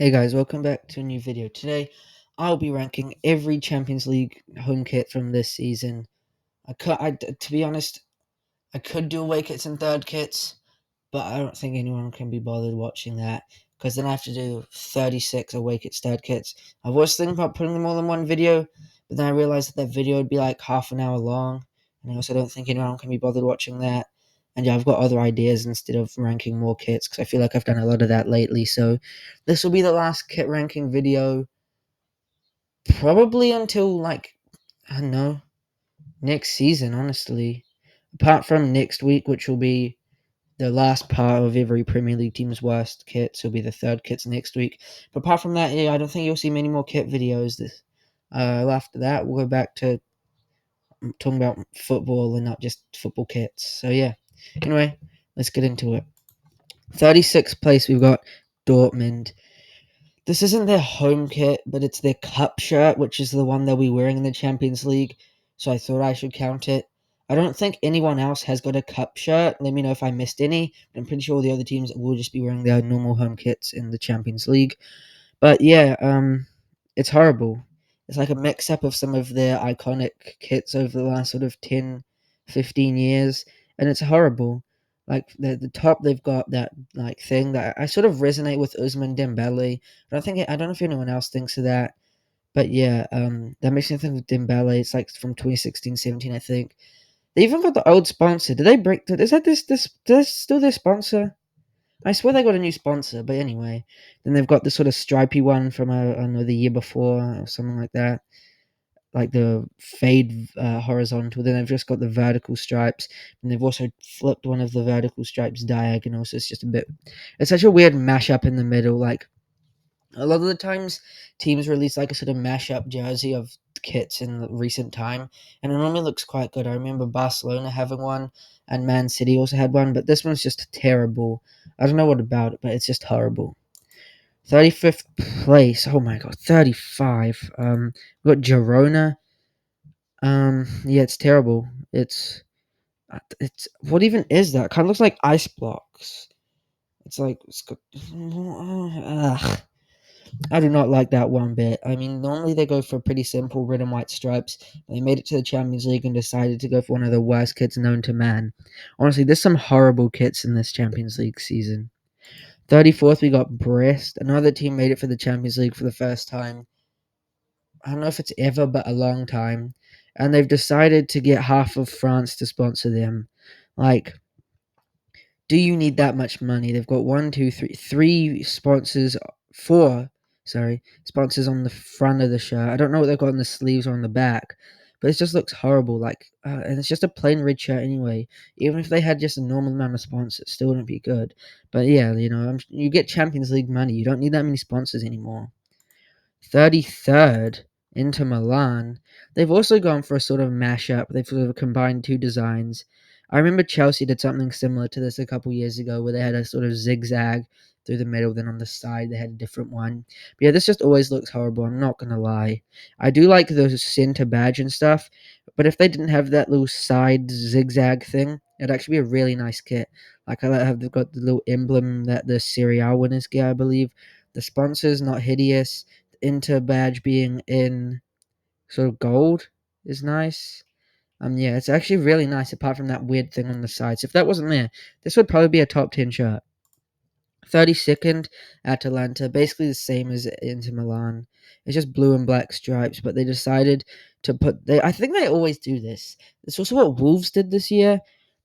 Hey guys, welcome back to a new video. Today, I'll be ranking every Champions League home kit from this season. To be honest, I could do away kits and third kits, but I don't think anyone can be bothered watching that because then I have to do 36 away kits, third kits. I was thinking about putting them all in one video, but then I realized that video would be like half an hour long, and I also don't think anyone can be bothered watching that. And yeah, I've got other ideas instead of ranking more kits because I feel like I've done a lot of that lately. So this will be the last kit ranking video, probably until like, I don't know, next season, honestly. Apart from next week, which will be the last part of every Premier League team's worst kits. Will be the third kits next week. But apart from that, yeah, I don't think you'll see many more kit videos. After that, we'll go back to talking about football and not just football kits. So yeah. Anyway, let's get into it. 36th place, we've got Dortmund. This isn't their home kit, but it's their cup shirt, which is the one they'll be wearing in the Champions League. So I thought I should count it. I don't think anyone else has got a cup shirt. Let me know if I missed any. But I'm pretty sure the other teams will just be wearing their normal home kits in the Champions League. But yeah, it's horrible. It's like a mix up of some of their iconic kits over the last sort of 10, 15 years, and it's horrible. Like the top, they've got that like thing that I sort of resonate with Usman Dembele. I don't know if anyone else thinks of that, but yeah, that makes me think of Dembele. It's like from 2016, 17, I think. They even got the old sponsor. Did they break? Is that this still their sponsor? I swear they got a new sponsor, but anyway. Then they've got the sort of stripy one from I don't know, the year before or something like that, like the fade horizontal. Then they've just got the vertical stripes, and they've also flipped one of the vertical stripes diagonal. So it's just a bit. It's such a weird mashup in the middle. Like a lot of the times, teams release like a sort of mashup jersey of kits in recent time, and it normally looks quite good. I remember Barcelona having one, and Man City also had one, but this one's just terrible. I don't know what about it, but it's just horrible. 35th place. Oh my god, 35. We got Girona. Yeah, it's terrible. It's what even is that? Kind of looks like ice blocks. It's like it's got. Ugh. I do not like that one bit. I mean, normally they go for pretty simple red and white stripes. They made it to the Champions League and decided to go for one of the worst kits known to man. Honestly, there's some horrible kits in this Champions League season. 34th, we got Brest. Another team made it for the Champions League for the first time. I don't know if it's ever, but a long time. And they've decided to get half of France to sponsor them. Like, do you need that much money? They've got three sponsors, sponsors on the front of the shirt. I don't know what they've got on the sleeves or on the back, but it just looks horrible. And it's just a plain red shirt anyway. Even if they had just a normal amount of sponsors, it still wouldn't be good. But yeah, you get Champions League money. You don't need that many sponsors anymore. 33rd, Inter Milan. They've also gone for a sort of mashup. They've sort of combined two designs. I remember Chelsea did something similar to this a couple years ago where they had a sort of zigzag through the middle, then on the side they had a different one. But yeah, this just always looks horrible, I'm not gonna lie. I do like the center badge and stuff, but if they didn't have that little side zigzag thing, it'd actually be a really nice kit. Like I like how they've got the little emblem that the Serie A winners get, I believe. The sponsor's not hideous. Inter badge being in sort of gold is nice. Yeah, it's actually really nice apart from that weird thing on the sides. If that wasn't there, this would probably be a top 10 shirt. 32nd, Atalanta, basically the same as Inter Milan. It's just blue and black stripes, but they decided to I think they always do this. It's also what Wolves did this year.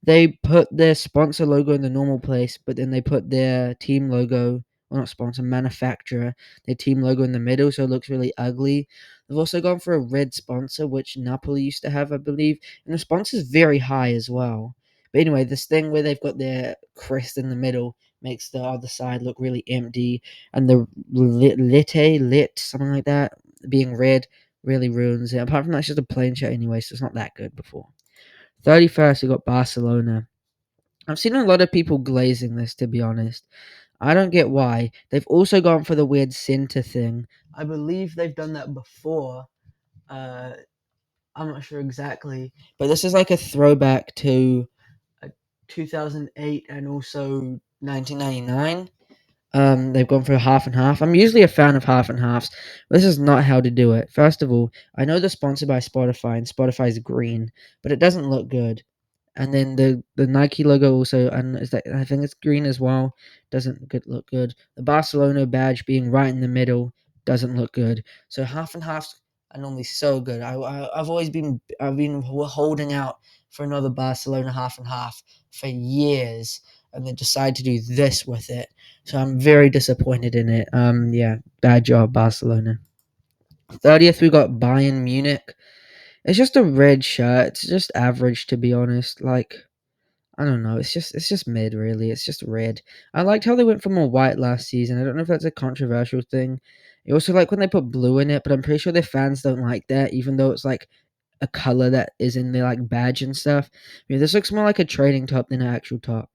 They put their sponsor logo in the normal place, but then they put their team logo, well, not sponsor, manufacturer, their team logo in the middle, so it looks really ugly. They've also gone for a red sponsor, which Napoli used to have, I believe, and the sponsor's very high as well. But anyway, this thing where they've got their crest in the middle makes the other side look really empty, and the lit something like that being red really ruins it. Apart from that, it's just a plain shirt anyway, so it's not that good before. 31st, we got Barcelona. I've seen a lot of people glazing this, to be honest. I don't get why. They've also gone for the weird center thing. I believe they've done that before. Uh, I'm not sure exactly, but this is like a throwback to 2008 and also 1999. They've gone for half and half. I'm usually a fan of half and halves, but this is not how to do it. First of all, I know they're sponsored by Spotify, and Spotify's green, but it doesn't look good. And then the Nike logo also, and is that I think it's green as well. Doesn't look good. The Barcelona badge being right in the middle doesn't look good. So half and half are normally so good. I've been holding out for another Barcelona half and half for years, and then decide to do this with it. So I'm very disappointed in it. Yeah, bad job, Barcelona. 30th, we got Bayern Munich. It's just a red shirt. It's just average, to be honest. Like, I don't know. It's just mid, really. It's just red. I liked how they went for more white last season. I don't know if that's a controversial thing. I also like when they put blue in it, but I'm pretty sure their fans don't like that, even though it's like a color that is in their like badge and stuff. I mean, this looks more like a trading top than an actual top.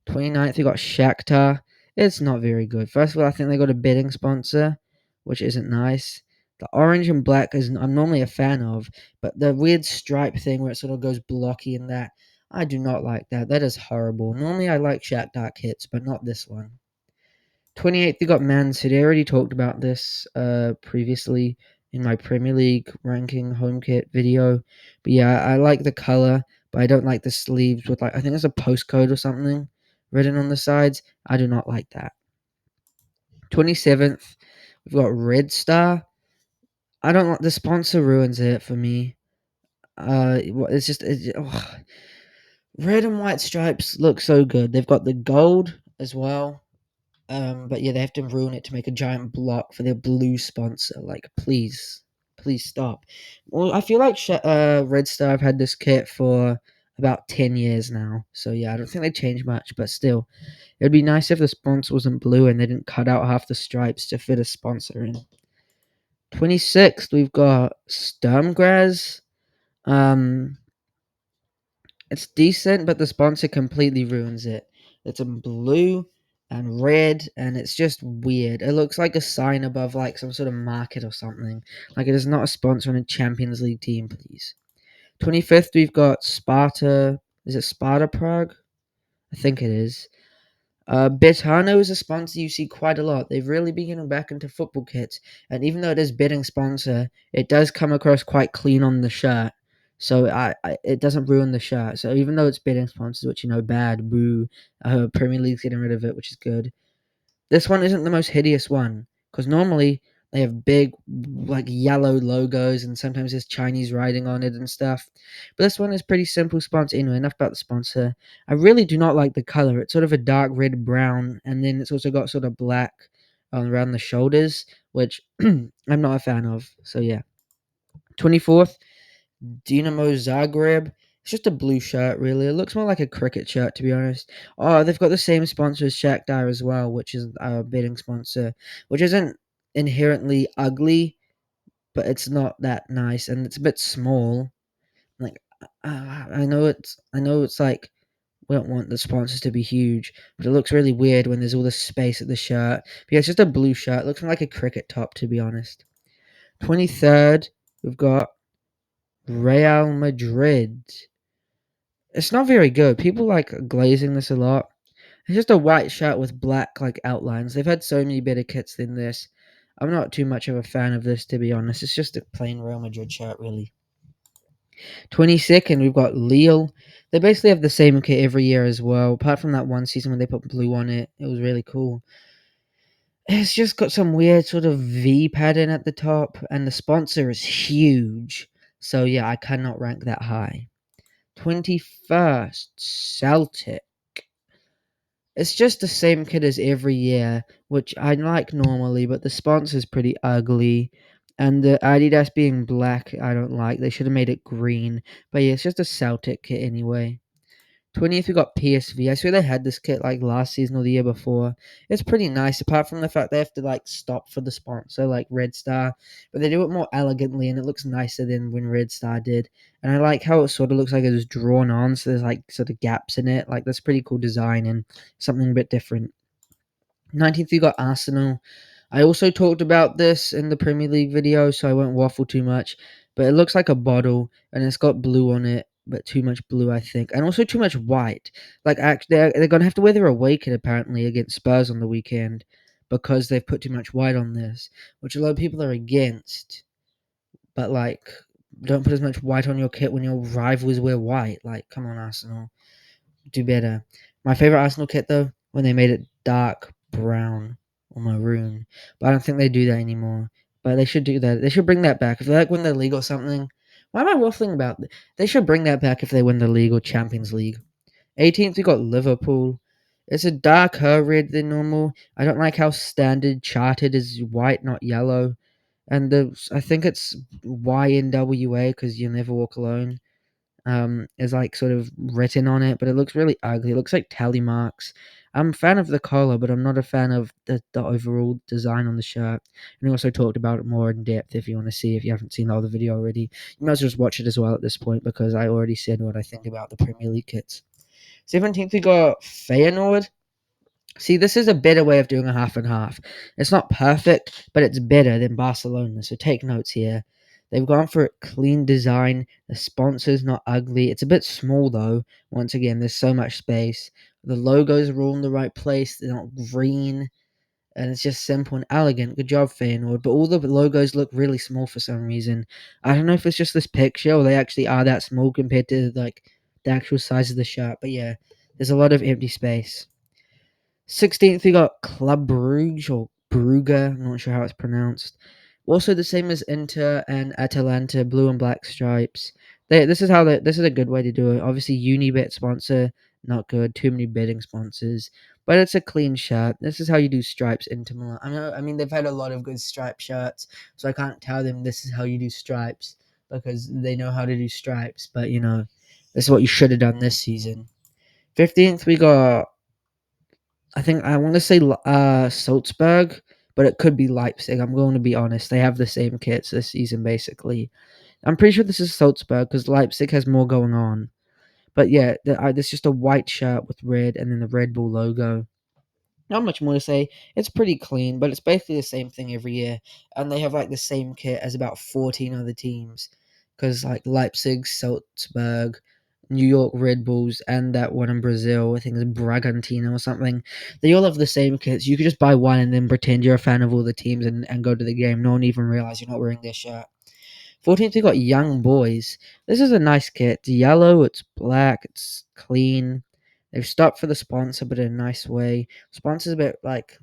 29th, we got Shakhtar. It's not very good. First of all, I think they got a betting sponsor, which isn't nice. The orange and black is I'm normally a fan of, but the weird stripe thing where it sort of goes blocky and that, I do not like that. That is horrible. Normally I like Shakhtar kits, but not this one. 28th, you got Man City. I already talked about this previously in my Premier League ranking home kit video. But yeah, I like the color, but I don't like the sleeves with like I think there's a postcode or something written on the sides. I do not like that. 27th, we've got Red Star. I don't like the sponsor ruins it for me. It's just red and white stripes look so good. They've got the gold as well. But yeah, they have to ruin it to make a giant block for their blue sponsor. Like, please stop. Well, I feel like Red Star have had this kit for about 10 years now. So yeah, I don't think they changed much, but still, it would be nice if the sponsor wasn't blue and they didn't cut out half the stripes to fit a sponsor in. 26th, we've got Sturmgras. Um, it's decent, but the sponsor completely ruins it. It's in blue and red, and it's just weird. It looks like a sign above like some sort of market or something. Like it is not a sponsor on a Champions League team, please. 25th, we've got Sparta. Is it Sparta Prague? I think it is. Betano is a sponsor you see quite a lot. They've really been getting back into football kits, and even though it is betting sponsor, it does come across quite clean on the shirt. So it doesn't ruin the shirt. So even though it's betting sponsors, which bad, boo. Premier League's getting rid of it, which is good. This one isn't the most hideous one because normally they have big, like yellow logos and sometimes there's Chinese writing on it and stuff. But this one is pretty simple sponsor. Anyway, enough about the sponsor. I really do not like the color. It's sort of a dark red brown, and then it's also got sort of black around the shoulders, which I'm not a fan of. So yeah. 24th, Dinamo Zagreb. It's just a blue shirt, really. It looks more like a cricket shirt, to be honest. Oh, they've got the same sponsor as Shakhtar as well, which is our betting sponsor, which isn't inherently ugly, but it's not that nice, and it's a bit small. Like, I know it's like we don't want the sponsors to be huge, but it looks really weird when there's all this space at the shirt. But yeah, it's just a blue shirt. It looks more like a cricket top, to be honest. 23rd, we've got Real Madrid. It's not very good. People like glazing this a lot. It's just a white shirt with black like outlines. They've had so many better kits than this. I'm not too much of a fan of this, to be honest. It's just a plain Real Madrid shirt, really. 22nd, we've got Lille. They basically have the same kit every year as well, apart from that one season when they put blue on it. It was really cool. It's just got some weird sort of V pattern at the top, and the sponsor is huge. So yeah, I cannot rank that high. 21st, Celtic. It's just the same kit as every year, which I like normally, but the sponsor's pretty ugly. And the Adidas being black, I don't like. They should have made it green. But yeah, it's just a Celtic kit anyway. 20th, we got PSV. I swear they had this kit like last season or the year before. It's pretty nice, apart from the fact they have to like stop for the sponsor, like Red Star. But they do it more elegantly and it looks nicer than when Red Star did. And I like how it sort of looks like it was drawn on, so there's like sort of gaps in it. Like that's pretty cool design and something a bit different. 19th, you got Arsenal. I also talked about this in the Premier League video, so I won't waffle too much. But it looks like a bottle and it's got blue on it. but too much blue, I think, and also too much white. Like, actually, they're gonna have to wear their away kit apparently against Spurs on the weekend because they've put too much white on this, which a lot of people are against. But like, don't put as much white on your kit when your rivals wear white. Like, come on, Arsenal, do better. My favorite Arsenal kit though, when they made it dark brown or maroon, but I don't think they do that anymore. But they should do that. They should bring that back if they like win the league or something. Why am I waffling about? They should bring that back if they win the league or Champions League. 18th, we got Liverpool. It's a darker red than normal. I don't like how standard charted is white, not yellow. And I think it's YNWA because you never walk alone. Is like sort of written on it, but it looks really ugly. It looks like tally marks. I'm a fan of the collar, but I'm not a fan of the overall design on the shirt. And we also talked about it more in depth if you want to see, if you haven't seen the other video already. You might as well just watch it as well at this point because I already said what I think about the Premier League kits. 17th, we got Feyenoord. See, this is a better way of doing a half and half. It's not perfect, but it's better than Barcelona, so take notes here. They've gone for a clean design. The sponsor's not ugly. It's a bit small, though. Once again, there's so much space. The logos are all in the right place. They're not green. And it's just simple and elegant. Good job, Feyenoord. But all the logos look really small for some reason. I don't know if it's just this picture or they actually are that small compared to, like, the actual size of the shirt. But yeah, there's a lot of empty space. 16th, we got Club Brugge or Brugge. I'm not sure how it's pronounced. Also, the same as Inter and Atalanta, blue and black stripes. This is a good way to do it. Obviously, Unibet sponsor, not good. Too many betting sponsors, but it's a clean shirt. This is how you do stripes. Inter Milan. I mean, they've had a lot of good stripe shirts, so I can't tell them this is how you do stripes because they know how to do stripes. But this is what you should have done this season. 15th, we got, I think I want to say Salzburg, but it could be Leipzig. I'm going to be honest. They have the same kits this season, basically. I'm pretty sure this is Salzburg because Leipzig has more going on. But yeah, there's just a white shirt with red and then the Red Bull logo. Not much more to say. It's pretty clean, but it's basically the same thing every year. And they have like the same kit as about 14 other teams. Because like Leipzig, Salzburg, New York Red Bulls, and that one in Brazil, I think it's Bragantino or something. They all have the same kits. You could just buy one and then pretend you're a fan of all the teams and go to the game. No one even realize you're not wearing their shirt. 14th, we got Young Boys. This is a nice kit. It's yellow, it's black, it's clean. They've stopped for the sponsor, but in a nice way. Sponsor's a bit like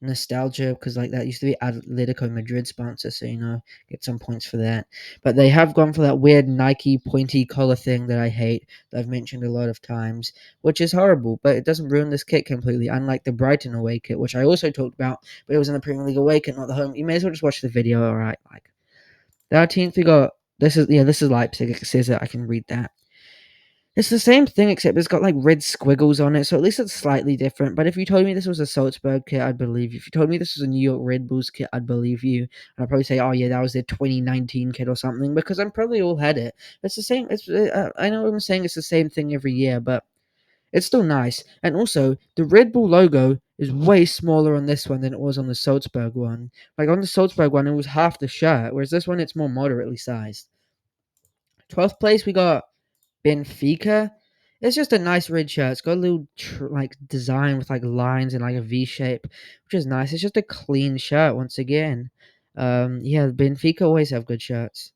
nostalgia because like that used to be Atletico Madrid sponsor, so get some points for that. But they have gone for that weird Nike pointy collar thing that I hate, that I've mentioned a lot of times, which is horrible, but it doesn't ruin this kit completely, unlike the Brighton away kit, which I also talked about, but it was in the Premier League away kit, not the home. You may as well just watch the video, alright? Like, 13th, we got this is Leipzig. It says that I can read that. It's the same thing except it's got like red squiggles on it, so at least it's slightly different. But if you told me this was a Salzburg kit, I'd believe you. If you told me this was a New York Red Bulls kit, I'd believe you. And I'd probably say, oh yeah, that was their 2019 kit or something, because I'm probably all had it. It's the same. I know what I'm saying. It's the same thing every year, but it's still nice. And also, the Red Bull logo is way smaller on this one than it was on the Salzburg one. Like on the Salzburg one, it was half the shirt, whereas this one it's more moderately sized. 12th place, we got Benfica. It's just a nice red shirt. It's got a little like design with like lines and like a V shape, which is nice. It's just a clean shirt once again. Yeah, Benfica always have good shirts.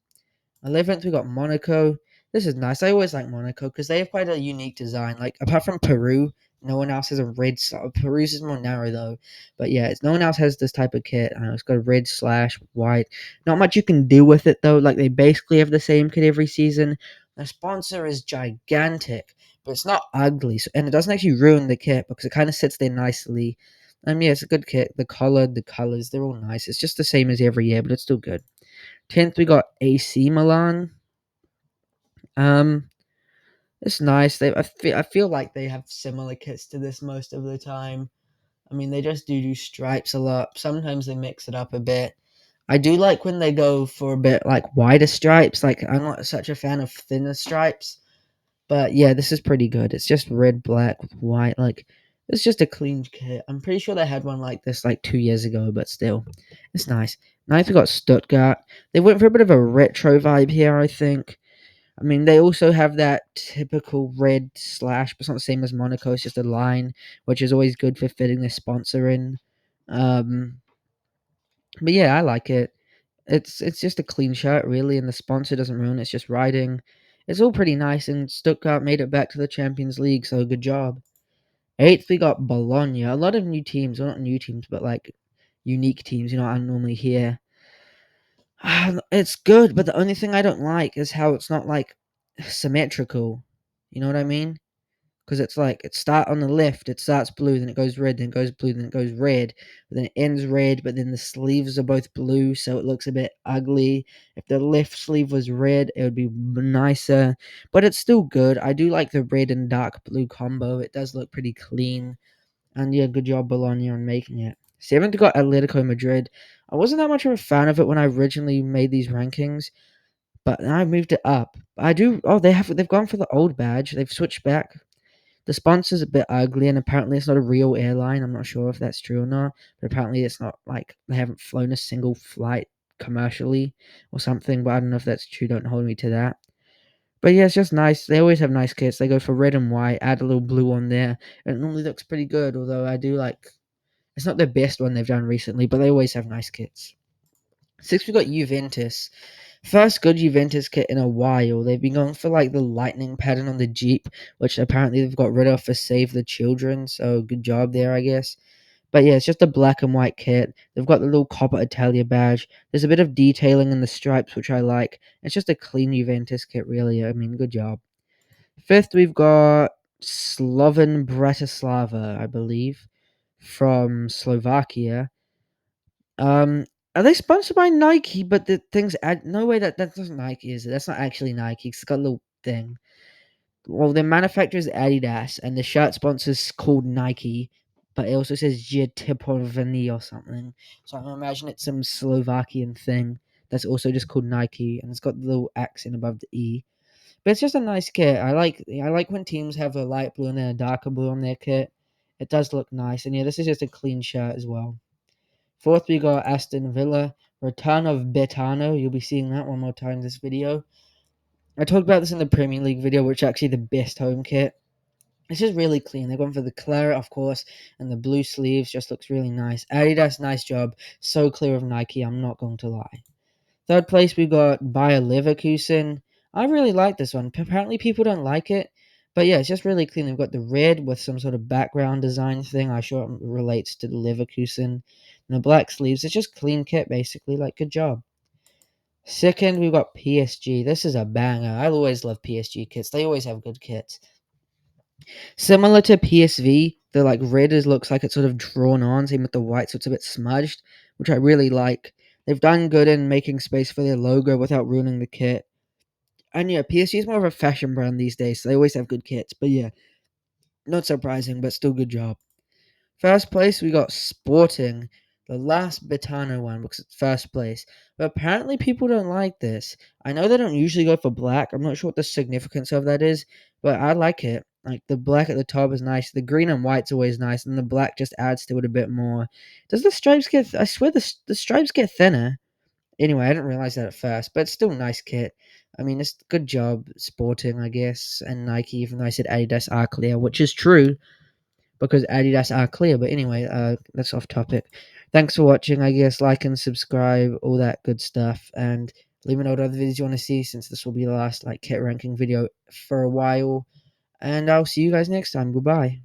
11th, we got Monaco. This is nice. I always like Monaco because they have quite a unique design. Like, apart from Peru, no one else has a red. Peru's is more narrow, though. But yeah, no one else has this type of kit. It's got a red slash white. Not much you can do with it, though. Like, they basically have the same kit every season. The sponsor is gigantic, but it's not ugly. And it doesn't actually ruin the kit because it kind of sits there nicely. Yeah, it's a good kit. The color, the colors, they're all nice. It's just the same as every year, but it's still good. 10th, we got AC Milan. It's nice. I feel like they have similar kits to this most of the time. I mean, they just do stripes a lot. Sometimes they mix it up a bit. I do like when they go for a bit like wider stripes. Like, I'm not such a fan of thinner stripes. But yeah, this is pretty good. It's just red, black with white. Like, it's just a clean kit. I'm pretty sure they had one like this like 2 years ago, but still, it's nice. Ninth, we got Stuttgart. They went for a bit of a retro vibe here, I think. I mean, they also have that typical red slash, but it's not the same as Monaco. It's just a line, which is always good for fitting the sponsor in. Um, but yeah, I like it. It's just a clean shirt, really, and the sponsor doesn't ruin it. It's just riding. It's all pretty nice, and Stuttgart made it back to the Champions League, so good job. Eighth, we got Bologna. A lot of new teams, well, not new teams, but like unique teams. You know, I normally hear. It's good, but the only thing I don't like is how it's not like symmetrical. You know what I mean? Because it's like it start on the left, it starts blue, then it goes red, then it goes blue, then it goes red, but then it ends red, but then the sleeves are both blue, so it looks a bit ugly. If the left sleeve was red, it would be nicer, but it's still good. I do like the red and dark blue combo. It does look pretty clean, and yeah, good job Bologna on making it. Seventh got Atletico Madrid. I wasn't that much of a fan of it when I originally made these rankings, but now I've moved it up. I do. Oh, they've gone for the old badge. They've switched back. The sponsor's a bit ugly, and apparently it's not a real airline. I'm not sure if that's true or not, but apparently it's not like they haven't flown a single flight commercially or something. But I don't know if that's true. Don't hold me to that. But yeah, it's just nice. They always have nice kits. They go for red and white, add a little blue on there, and it normally looks pretty good. Although I do like it's not the best one they've done recently, but they always have nice kits. Six, we got Juventus. First good Juventus kit in a while. They've been going for like the lightning pattern on the Jeep, which apparently they've got rid of for Save the Children. So good job there, I guess. But yeah, it's just a black and white kit. They've got the little Coppa Italia badge. There's a bit of detailing in the stripes, which I like. It's just a clean Juventus kit, really. I mean, good job. Fifth, we've got Slovan Bratislava, I believe, from Slovakia. Um, are they sponsored by Nike? But the things add no way that doesn't Nike, is it? That's not actually Nike. It's got a little thing. Well, the manufacturer is Adidas, and the shirt sponsor's called Nike, but it also says Jetipovany or something. So I imagine it's some Slovakian thing that's also just called Nike, and it's got the little accent above the E. But it's just a nice kit. I like when teams have a light blue and then a darker blue on their kit. It does look nice, and yeah, this is just a clean shirt as well. Fourth, we got Aston Villa. Return of Betano. You'll be seeing that one more time in this video. I talked about this in the Premier League video, which is actually the best home kit. It's just really clean. They're going for the claret, of course, and the blue sleeves just looks really nice. Adidas, nice job. So clear of Nike, I'm not going to lie. Third place, we got Bayer Leverkusen. I really like this one. Apparently, people don't like it. But yeah, it's just really clean. They've got the red with some sort of background design thing. I'm sure it relates to the Leverkusen. And the black sleeves. It's just clean kit, basically. Like, good job. Second, we've got PSG. This is a banger. I always love PSG kits. They always have good kits. Similar to PSV, the like red is looks like it's sort of drawn on, same with the white, so it's a bit smudged, which I really like. They've done good in making space for their logo without ruining the kit. And yeah, PSG is more of a fashion brand these days, so they always have good kits. But yeah, not surprising, but still good job. First place, we got Sporting, the last Betano one, because it's first place. But apparently, people don't like this. I know they don't usually go for black. I'm not sure what the significance of that is, but I like it. Like the black at the top is nice. The green and white's always nice, and the black just adds to it a bit more. Does the stripes get? I swear the stripes get thinner. Anyway, I didn't realize that at first, but it's still a nice kit. I mean, it's good job, Sporting, I guess, and Nike. Even though I said Adidas are clear, which is true because Adidas are clear. But anyway, that's off topic. Thanks for watching. I guess like and subscribe, all that good stuff, and let me know what other videos you want to see, since this will be the last like kit ranking video for a while. And I'll see you guys next time. Goodbye.